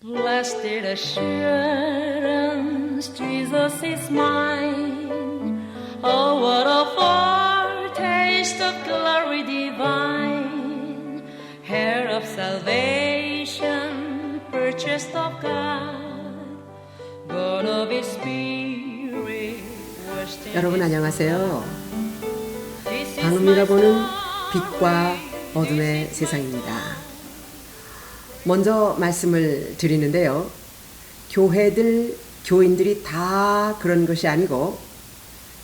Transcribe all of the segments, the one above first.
Blessed assurance, Jesus is mine. Oh, what a foretaste of glory divine, heir of salvation, purchased of God, born of His Spirit, washed in 여러분 His 안녕하세요. This is 방음이라 my 보는 story. 빛과 어둠의 세상입니다. 먼저 말씀을 드리는데요. 교인들이 다 그런 것이 아니고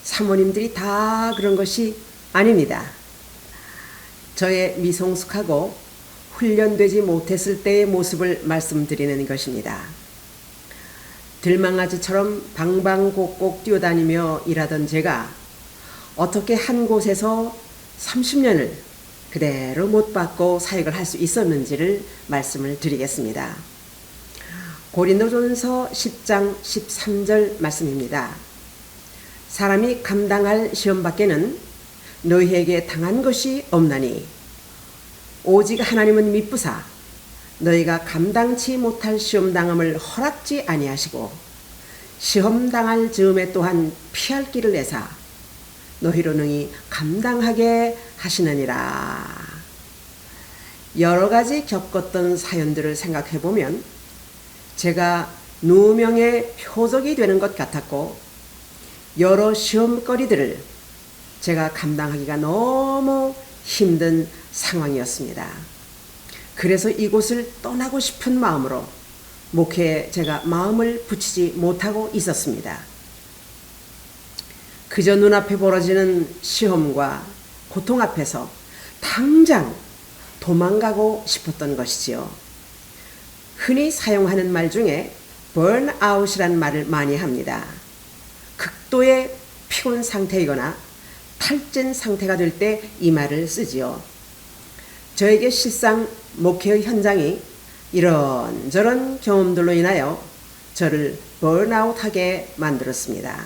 사모님들이 다 그런 것이 아닙니다. 저의 미성숙하고 훈련되지 못했을 때의 모습을 말씀드리는 것입니다. 들망아지처럼 방방곡곡 뛰어다니며 일하던 제가 어떻게 한 곳에서 30년을 그대로 못 받고 사역을 할 수 있었는지를 말씀을 드리겠습니다. 고린도전서 10장 13절 말씀입니다. 사람이 감당할 시험 밖에는 너희에게 당한 것이 없나니 오직 하나님은 미쁘사 너희가 감당치 못할 시험 당함을 허락지 아니하시고 시험 당할 즈음에 또한 피할 길을 내사 너희로 능히 감당하게 하시느니라. 여러 가지 겪었던 사연들을 생각해 보면 제가 누명의 표적이 되는 것 같았고 여러 시험거리들을 제가 감당하기가 너무 힘든 상황이었습니다. 그래서 이곳을 떠나고 싶은 마음으로 목회에 제가 마음을 붙이지 못하고 있었습니다. 그저 눈앞에 벌어지는 시험과 고통 앞에서 당장 도망가고 싶었던 것이지요. 흔히 사용하는 말 중에 번아웃이라는 말을 많이 합니다. 극도의 피곤 상태이거나 탈진 상태가 될 때 이 말을 쓰지요. 저에게 실상 목회의 현장이 이런저런 경험들로 인하여 저를 번아웃하게 만들었습니다.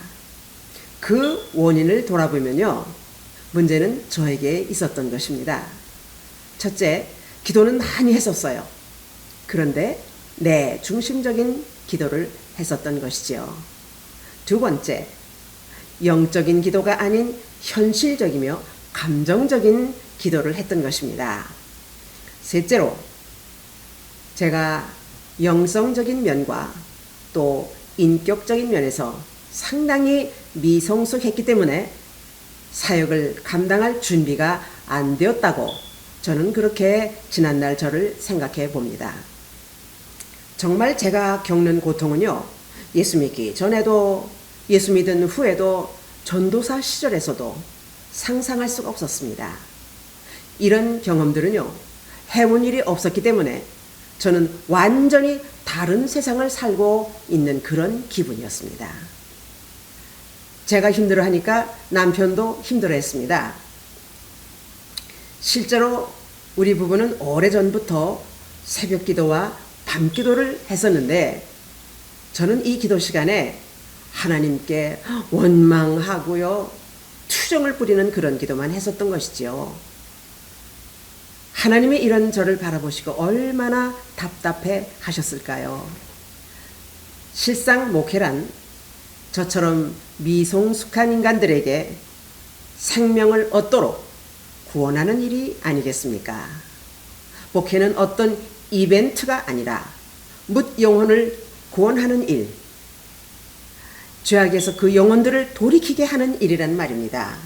그 원인을 돌아보면요. 문제는 저에게 있었던 것입니다. 첫째, 기도는 많이 했었어요. 그런데 내 중심적인 기도를 했었던 것이지요. 두 번째, 영적인 기도가 아닌 현실적이며 감정적인 기도를 했던 것입니다. 셋째로, 제가 영성적인 면과 또 인격적인 면에서 상당히 미성숙했기 때문에 사역을 감당할 준비가 안 되었다고 저는 그렇게 지난날 저를 생각해 봅니다. 정말 제가 겪는 고통은요. 예수 믿기 전에도 예수 믿은 후에도 전도사 시절에서도 상상할 수가 없었습니다. 이런 경험들은요. 해본 일이 없었기 때문에 저는 완전히 다른 세상을 살고 있는 그런 기분이었습니다. 제가 힘들어하니까 남편도 힘들어했습니다. 실제로 우리 부부는 오래전부터 새벽 기도와 밤 기도를 했었는데 저는 이 기도 시간에 하나님께 원망하고요. 투정을 부리는 그런 기도만 했었던 것이지요. 하나님이 이런 저를 바라보시고 얼마나 답답해 하셨을까요? 실상 목회란 저처럼 미성숙한 인간들에게 생명을 얻도록 구원하는 일이 아니겠습니까? 목회는 어떤 이벤트가 아니라 뭇 영혼을 구원하는 일, 죄악에서 그 영혼들을 돌이키게 하는 일이란 말입니다.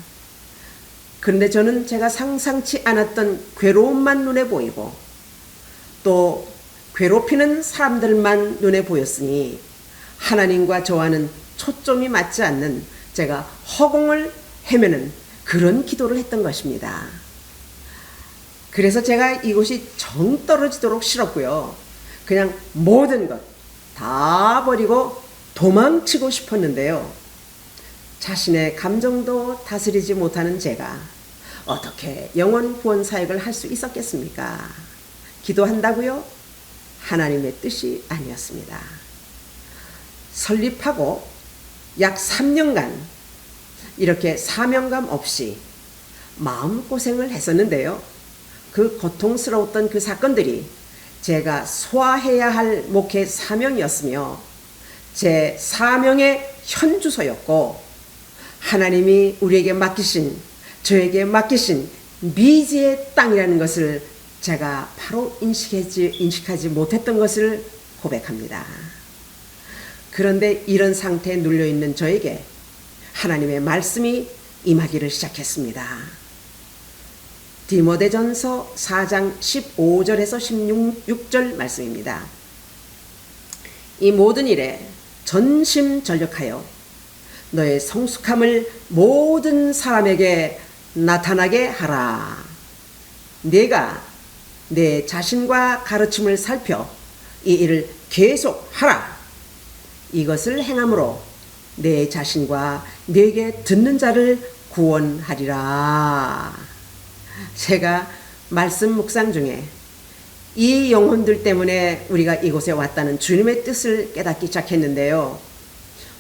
그런데 저는 제가 상상치 않았던 괴로움만 눈에 보이고 또 괴롭히는 사람들만 눈에 보였으니 하나님과 저와는 초점이 맞지 않는 제가 허공을 헤매는 그런 기도를 했던 것입니다. 그래서 제가 이곳이 정 떨어지도록 싫었고요. 그냥 모든 것 다 버리고 도망치고 싶었는데요. 자신의 감정도 다스리지 못하는 제가 어떻게 영혼 구원 사역을 할 수 있었겠습니까? 기도한다고요? 하나님의 뜻이 아니었습니다. 설립하고 약 3년간 이렇게 사명감 없이 마음고생을 했었는데요. 그 고통스러웠던 그 사건들이 제가 소화해야 할 목회 사명이었으며 제 사명의 현주소였고 하나님이 우리에게 맡기신, 저에게 맡기신 미지의 땅이라는 것을 제가 바로 인식하지 못했던 것을 고백합니다. 그런데 이런 상태에 눌려있는 저에게 하나님의 말씀이 임하기를 시작했습니다. 디모데전서 4장 15절에서 16절 말씀입니다. 이 모든 일에 전심전력하여 너의 성숙함을 모든 사람에게 나타나게 하라. 네가 내 자신과 가르침을 살펴 이 일을 계속하라. 이것을 행함으로 내 자신과 네게 듣는 자를 구원하리라. 제가 말씀 묵상 중에 이 영혼들 때문에 우리가 이곳에 왔다는 주님의 뜻을 깨닫기 시작했는데요.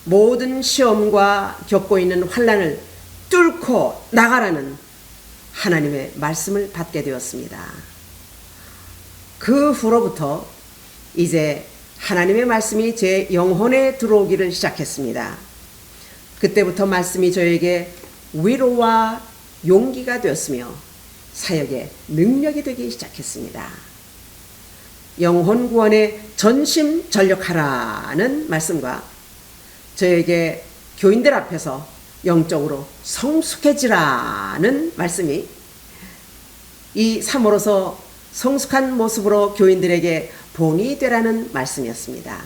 모든 시험과 겪고 있는 환난을 뚫고 나가라는 하나님의 말씀을 받게 되었습니다. 그 후로부터 이제 하나님의 말씀이 제 영혼에 들어오기를 시작했습니다. 그때부터 말씀이 저에게 위로와 용기가 되었으며 사역의 능력이 되기 시작했습니다. 영혼 구원에 전심전력하라는 말씀과 저에게 교인들 앞에서 영적으로 성숙해지라는 말씀이 이 삶으로서 성숙한 모습으로 교인들에게 본이 되라는 말씀이었습니다.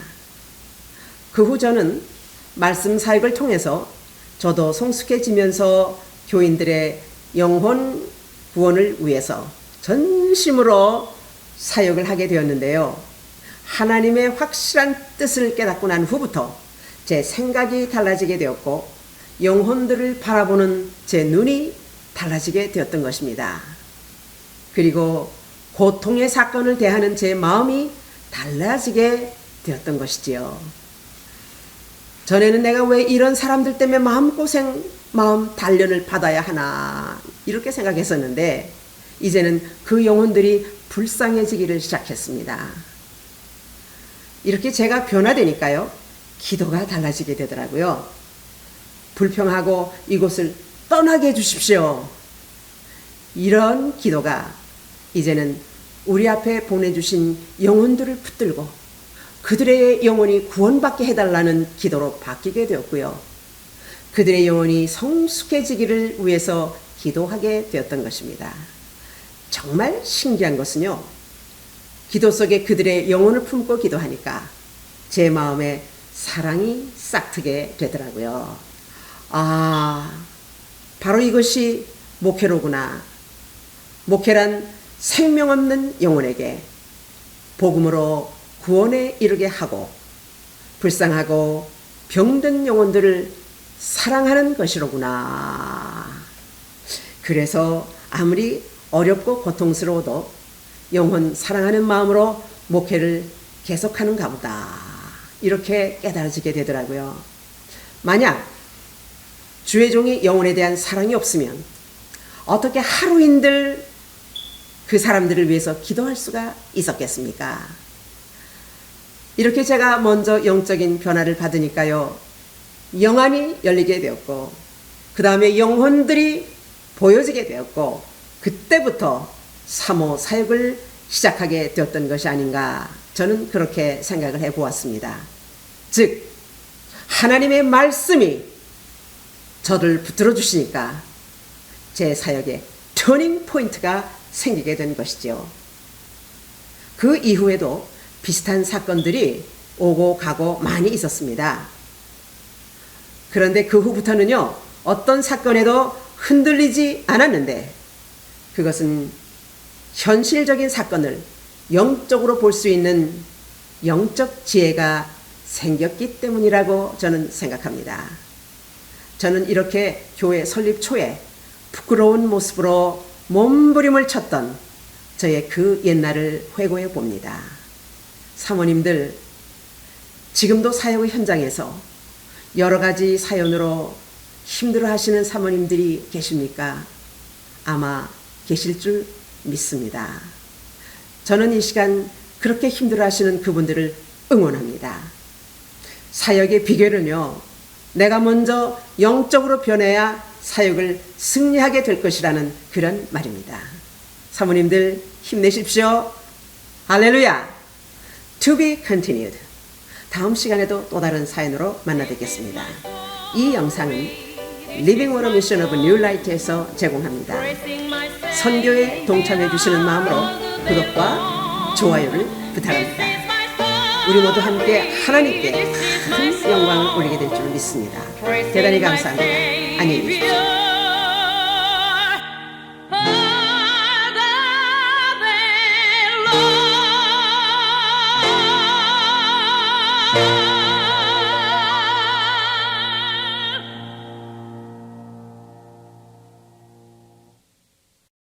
그 후 저는 말씀 사역을 통해서 저도 성숙해지면서 교인들의 영혼 구원을 위해서 전심으로 사역을 하게 되었는데요. 하나님의 확실한 뜻을 깨닫고 난 후부터 제 생각이 달라지게 되었고 영혼들을 바라보는 제 눈이 달라지게 되었던 것입니다. 그리고 고통의 사건을 대하는 제 마음이 달라지게 되었던 것이지요. 전에는 내가 왜 이런 사람들 때문에 마음 단련을 받아야 하나 이렇게 생각했었는데 이제는 그 영혼들이 불쌍해지기를 시작했습니다. 이렇게 제가 변화되니까요. 기도가 달라지게 되더라고요. 불평하고 이곳을 떠나게 해주십시오. 이런 기도가 이제는 우리 앞에 보내주신 영혼들을 붙들고 그들의 영혼이 구원받게 해달라는 기도로 바뀌게 되었고요. 그들의 영혼이 성숙해지기를 위해서 기도하게 되었던 것입니다. 정말 신기한 것은요. 기도 속에 그들의 영혼을 품고 기도하니까 제 마음에 사랑이 싹트게 되더라고요. 바로 이것이 목회로구나. 목회란 생명 없는 영혼에게 복음으로 구원에 이르게 하고 불쌍하고 병든 영혼들을 사랑하는 것이로구나. 그래서 아무리 어렵고 고통스러워도 영혼 사랑하는 마음으로 목회를 계속하는가 보다. 이렇게 깨달아지게 되더라고요. 만약 주의 종이 영혼에 대한 사랑이 없으면 어떻게 하루인들 그 사람들을 위해서 기도할 수가 있었겠습니까? 이렇게 제가 먼저 영적인 변화를 받으니까요. 영안이 열리게 되었고 그 다음에 영혼들이 보여지게 되었고 그때부터 사모 사역을 시작하게 되었던 것이 아닌가 저는 그렇게 생각을 해보았습니다. 즉 하나님의 말씀이 저를 붙들어 주시니까 제 사역에 터닝 포인트가 생기게 된 것이죠. 그 이후에도 비슷한 사건들이 오고 가고 많이 있었습니다. 그런데 그 후부터는요. 어떤 사건에도 흔들리지 않았는데 그것은 현실적인 사건을 영적으로 볼 수 있는 영적 지혜가 생겼기 때문이라고 저는 생각합니다. 저는 이렇게 교회 설립 초에 부끄러운 모습으로 몸부림을 쳤던 저의 그 옛날을 회고해 봅니다. 사모님들, 지금도 사역의 현장에서 여러 가지 사연으로 힘들어 하시는 사모님들이 계십니까? 아마 계실 줄 믿습니다. 저는 이 시간 그렇게 힘들어하시는 그분들을 응원합니다. 사역의 비결은요, 내가 먼저 영적으로 변해야 사역을 승리하게 될 것이라는 그런 말입니다. 사모님들 힘내십시오. 할렐루야. To be continued. 다음 시간에도 또 다른 사연으로 만나 뵙겠습니다. 이 영상은 Living Water Mission of New Light에서 제공합니다. 선교에 동참해 주시는 마음으로 구독과 좋아요를 부탁합니다. 우리 모두 함께 하나님께 큰 영광을 올리게 될 줄 믿습니다. 대단히 감사합니다. 안녕히 계십시오.